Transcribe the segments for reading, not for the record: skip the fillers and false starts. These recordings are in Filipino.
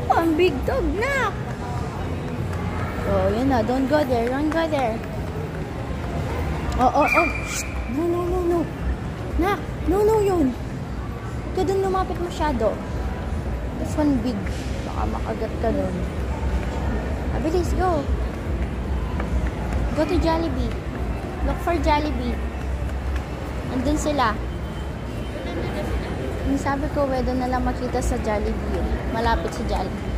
Oh, ang big dog, nak. Oh, yun na. Don't go there. Don't go there. Oh, oh, oh. Shh. No, no, no, no. Nak, no, no yun. Huwag ka dun lumapit masyado. This one big. Baka makagat ka dun. Abilis, go. Go to Jollibee. Look for Jollibee. Andun sila. Yung sabi ko, pwede na lang makita sa Jollibee. Malapit sa Jollibee.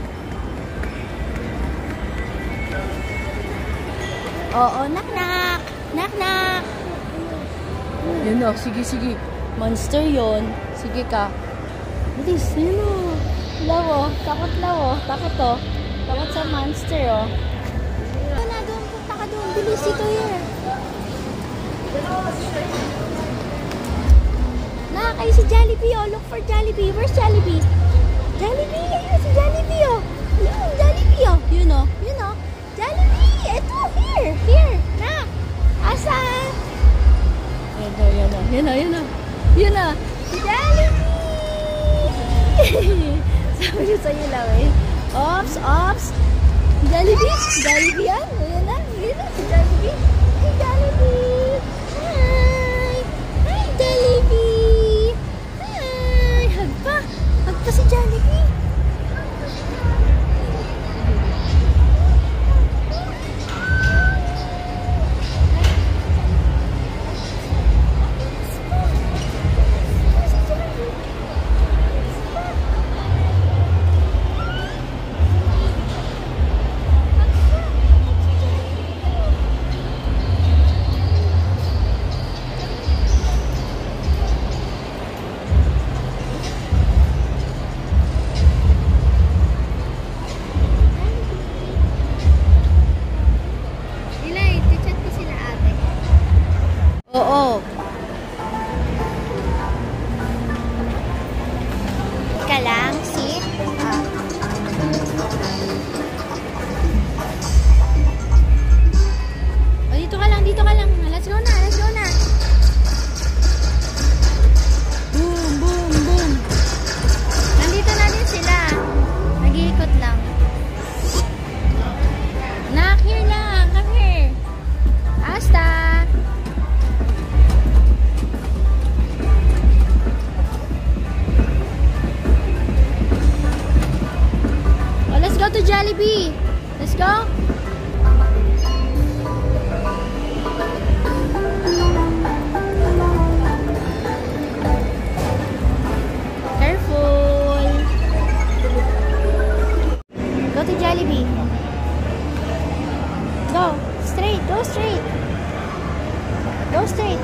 Oo, nak-nak. Nak-nak. Yun o, sige, sige. Monster yon. Sige ka. Bilis, yun o. Lawo, takot lawo. Takot o. Takot sa monster o. Ito na, doon. Punta ka doon. Bilis, ito here. Nakakay si Jollibee oh. Look for Jollibee. Where's Jollibee? Jollibee! Ayun si Jollibee oh. Ayun, Jollibee oh. Yun oh. Yun oh. Jollibee! Ito, here. Here. Na. Asan? Yun oh, yun oh. Yun oh, yun oh. Yun oh. Jollibee! Sabi ko sa'yo lang eh. Ops, ops. Jollibee? Jollibee yan? Ayan na. Yun oh. Si Jollibee. Si Jollibee. Hi. Hi, Jollibee. Hi. Hug pa. Hug pa si Jollibee. Oo. Ka lang, si? Oh, dito ka lang, dito ka lang. Let's go na, let's go na. Boom, boom, boom. Nandito na din sila. Nag-iikot lang. Nak, here lang. Come here. Asta. Let's go to Jollibee. Let's go. Careful. Go to Jollibee. Go. Straight. Go straight. Go straight.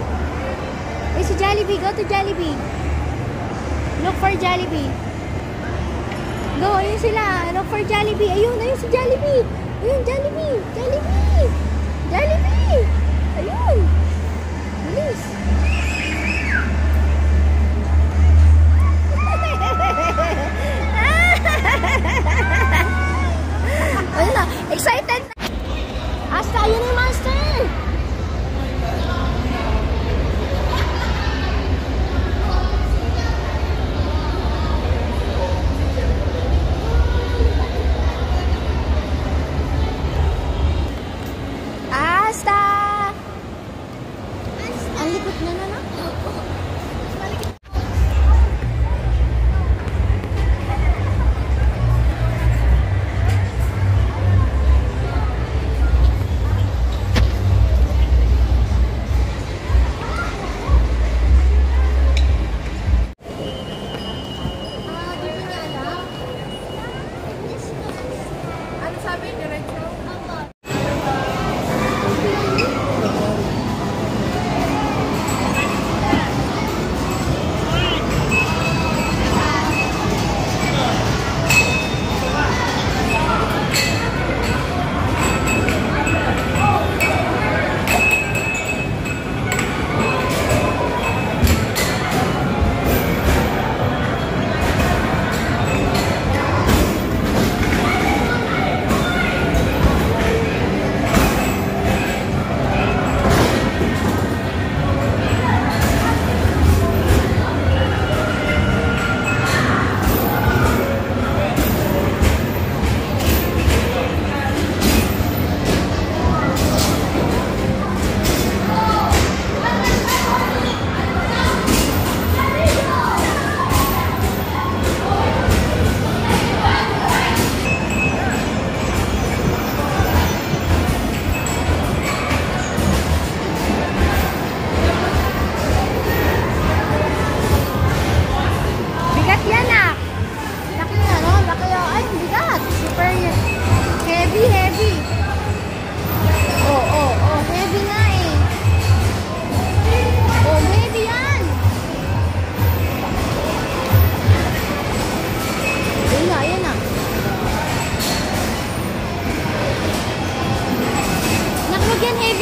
It's a Jollibee. Go to Jollibee. Look for Jollibee. Go, ayun sila. Look for Jollibee. Ayun, ayun si Jollibee. Ayun, Jollibee. Jollibee. Jollibee. Ayun. Bilis. Ayun na. Excited na. Asta, ayun yung monster.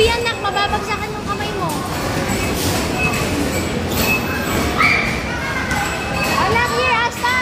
Heavy yan, nak. Mababagsakan yung kamay mo. Anak, here, Asta!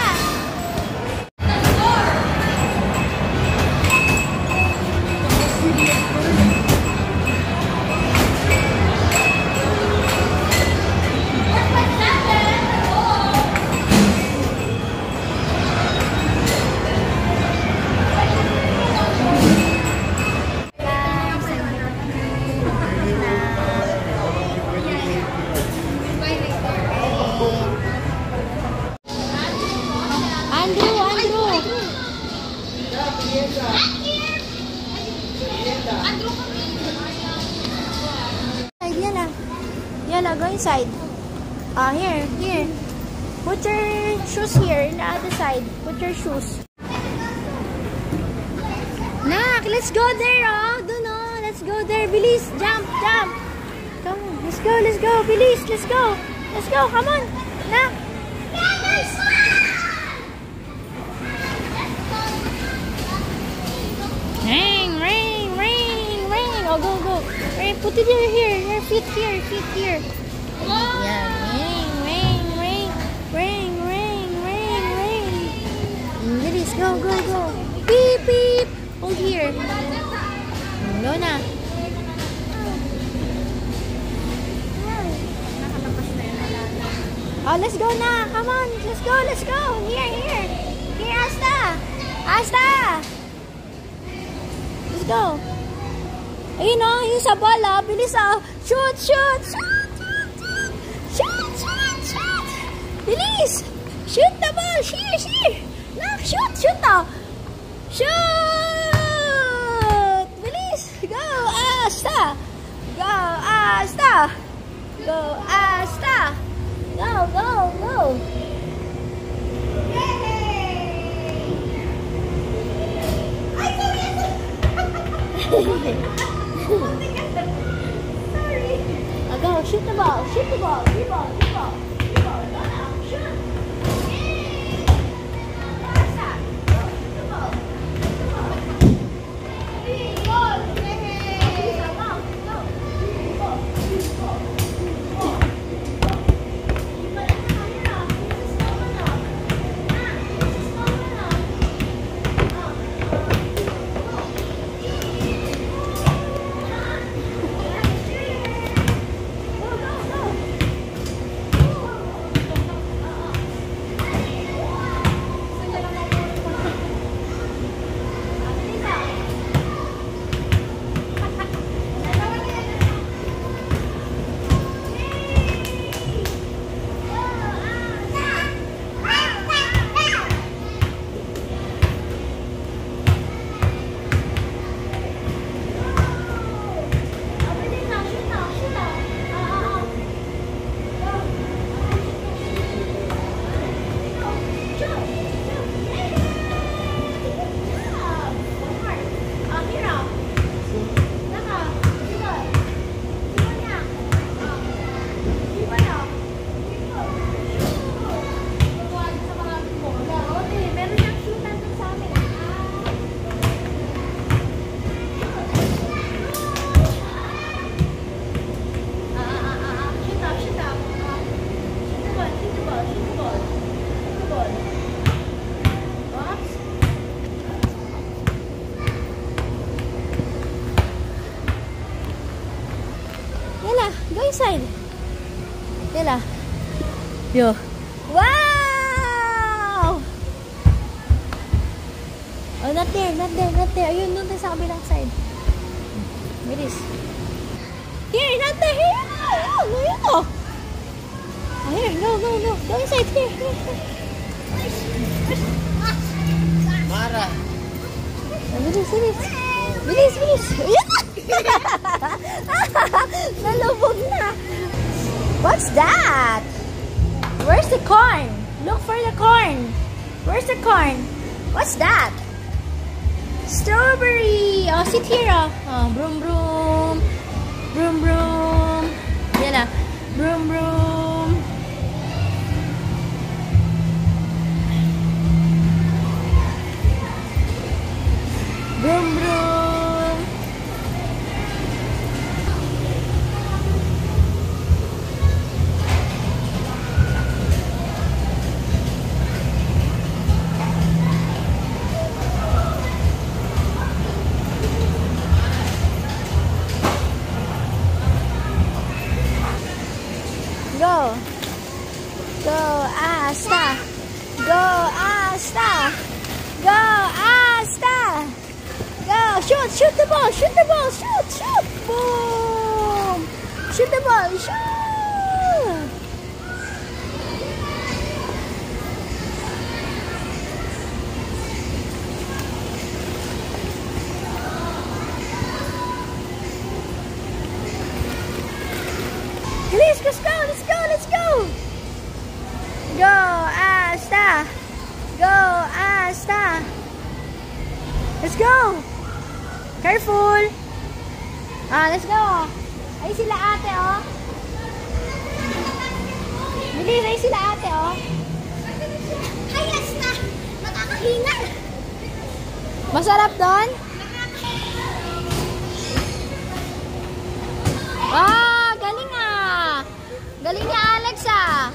Yala, go inside. Here. Put your shoes here, in the other side. Put your shoes. Nak, let's go there, oh. Let's go there. Bilis, jump. Come on, let's go. Bilis, let's go. Come on. Nak. Ring. Oh, go. Ring, put it here. Your feet here. Yeah, ring. Bilis, go. Beep. Hold here. Go na. Oh, let's go na. Come on. Let's go. Here, Asta. Let's go. Ayun o, yung sa bola. Bilis o. Shoot. Bilis. Shoot the ball. Here. Nak, shoot o. Shoot. Bilis. Go, Asta. Go. Sorry. Go, shoot the ball. Free ball. Go now, shoot. Go inside. Yala. Yo. Wow! Oh, not there. Ayun, doon sa kabilang side. Bilis. Here, not there. Here. Ayun o. Here, go. Go inside. Here. Mara. Bilis. Ayun na. Nalubog na. What's that? Where's the corn? Look for the corn. Where's the corn? What's that? Strawberry. Oh, sit here. Oh, broom. Yan na. Broom. Shoot! Shoot the ball! Shoot the ball! Shoot! Shoot! Boom! Shoot the ball! Shoot! Please, let's go! Let's go! Let's go! Go, Asta! Go, Asta! Let's go! Careful! Let's go! Ay sila ate, oh! Bilis, ay sila ate, oh! Ay, Asta! Nakakahina! Masarap doon? Galing ah! Galing niya, Alex ah!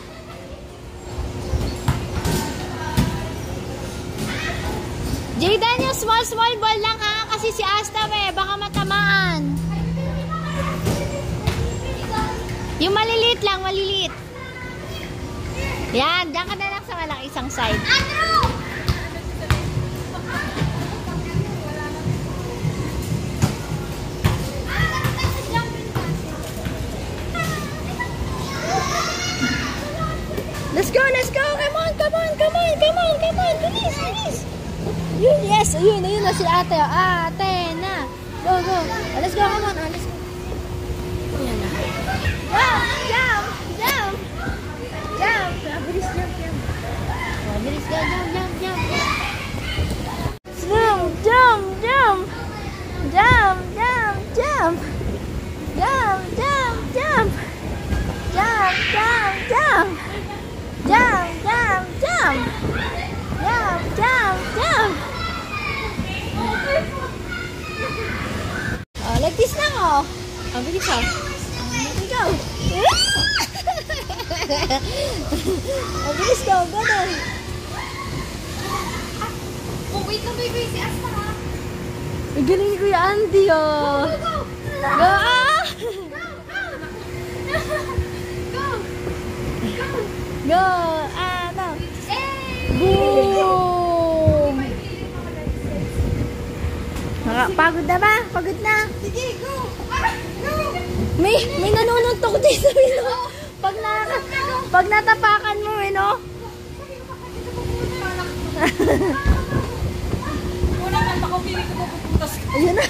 Jayden, yung small ball lang ha, kasi si Asta baka matamaan. Yung maliliit lang, maliliit. Yan, diyan ka na lang sa malaki isang side. Ano? Let's go, let's go! Come on, come on, come on, come on, come on! Bilis, bilis! Yun, yes! Ayun na si ate. Ate na! Go, go! Let's go, come on! Let's go! Ayan na. Jump! Jump! Jump! Bilis, jump, jump! Bilis, jump, jump, jump! Jump, jump, jump! Jump, jump, jump! Jump, jump, jump! Jump, jump, jump! Jump, jump, jump! Jump, jump, jump! Like this lang, oh. Bilis, oh. Here we go. Bilis, go. Go doon. Oh, wait lang, baby. Si Asta, ha? Galing ni Kuya Andy, oh. Go, go! Go, ah! Go! Go! Go, ano? Hey! Boom! Pagod na ba? Pagod na? Sige, go! Go! May nanununtok dito, no? Pag natapakan mo, no? Una nga, ako piling ko puputas ko. Ayun na.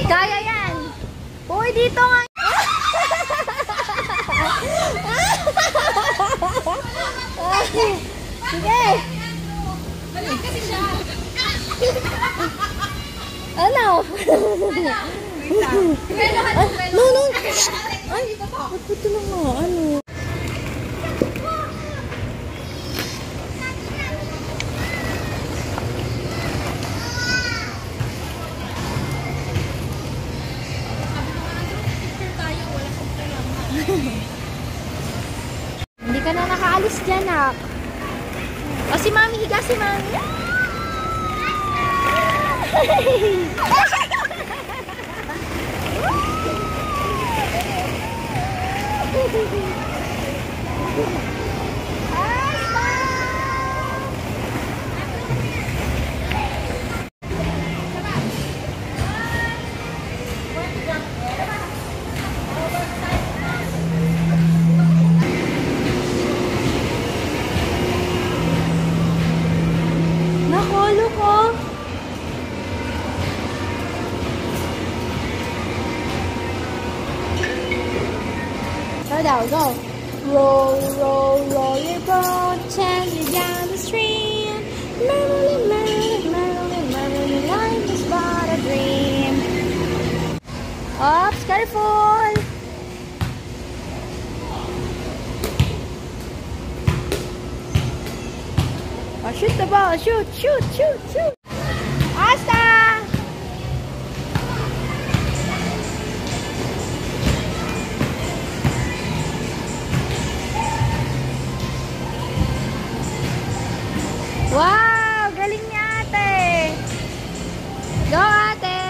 Kaya yan. Uy, dito nga. Sige. Malang kasi siya. Ano? No, no. Ay, ito lang nga. Ano? Hindi ka na nakaalis dyan, ah. O, si Mami. Higa si Mami. Nakolo ko. Go down, go. Roll, roll, roll your boat gently down the stream. Merrily, merrily, merrily, merrily, life is but a dream. Oops, careful. Oh, shoot the ball. Shoot, shoot, shoot, shoot. Asta! Wow! Galing niya, ate! Go, ate!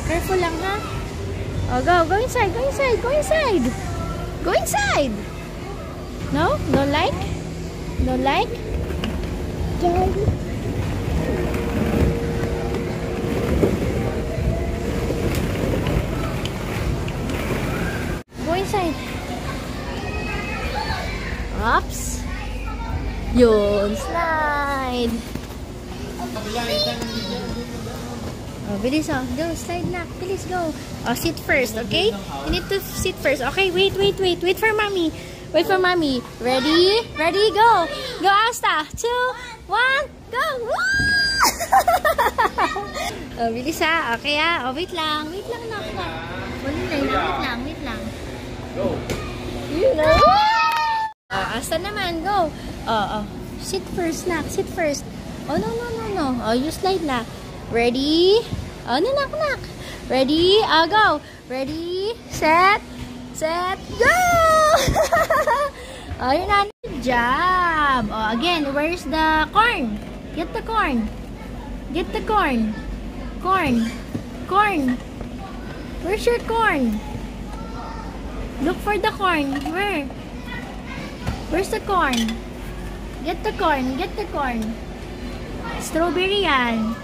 Careful lang, ha? Oh, go. Go inside. Go inside. Go inside. Go inside. No? No like? No like? Daddy. Go inside. Oops. Yun. Slide. Oh, bilis oh. Go, slide na. Bilis, go. Oh, sit first, okay? You need to sit first. Okay, wait. Wait for mommy. Wait for mommy. Ready? Ready, go. Go, Asta. 2, 1, go. Oh, bilis ha. Okay ha. Oh, wait lang. Wait lang, nak. Wait lang. Go. You know? Asta naman, go. Sit first, nak. Sit first. Oh, no. Oh, you slide na. Ready? Oh, nak. Ready? Go. Ready? Set, go! Oh, yun na. Good job. Oh, again, where's the corn? Get the corn. Get the corn. Corn. Where's your corn? Look for the corn. Where? Where's the corn? Get the corn. Strawberry yan.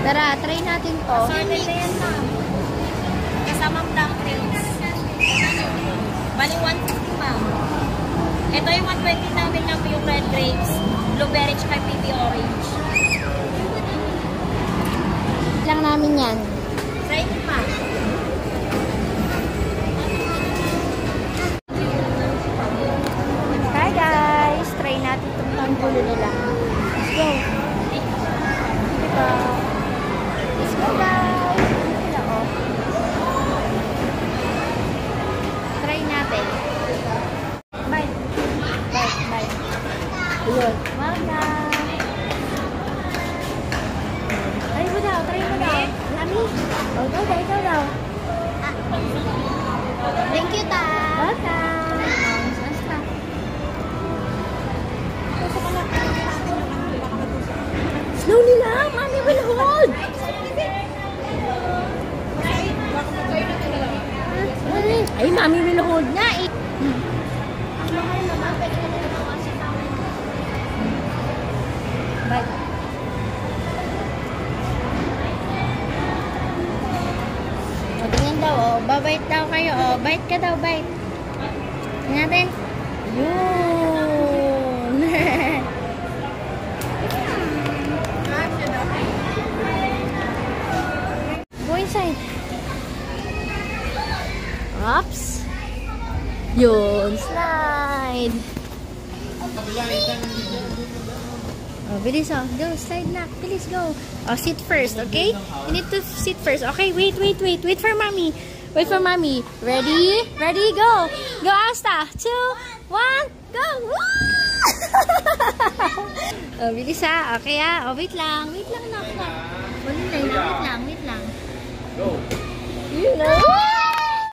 Tara, try natin to. Assorted na yan, ma'am. Kasamang dumplings. Bali 150, ma'am. Ito yung 120 namin lang yung red grapes, blueberry, tsaka baby orange. Lang namin yan. Try it, ma'am. Hi guys! Try natin itong tanggulo nila. Let's go! Diba? Let's go guys! Sila, oh. Try natin. Bite. Ayun. Mama! Try mo daw. Lami! Oh, ikaw daw. Thank you, ta! Welcome! Basta. Slowly lang! Mommy will hold! Ay, Mommy will hold na eh! Bye! O, tingnan daw, oh. Babite daw kayo, oh. Bite ka daw, bite. Tingnan natin. Yun! Go inside. Oops. Yun, slide. Oh, bilis oh. Go, slide na. Bilis, go. Oh, sit first, okay? You need to sit first. Okay, wait. Wait for mommy. Ready? Ready, go. Go, Asta. 2, 1, go. Oh, bilis ha. Okay ha. Oh, wait lang, nak. Wait lang.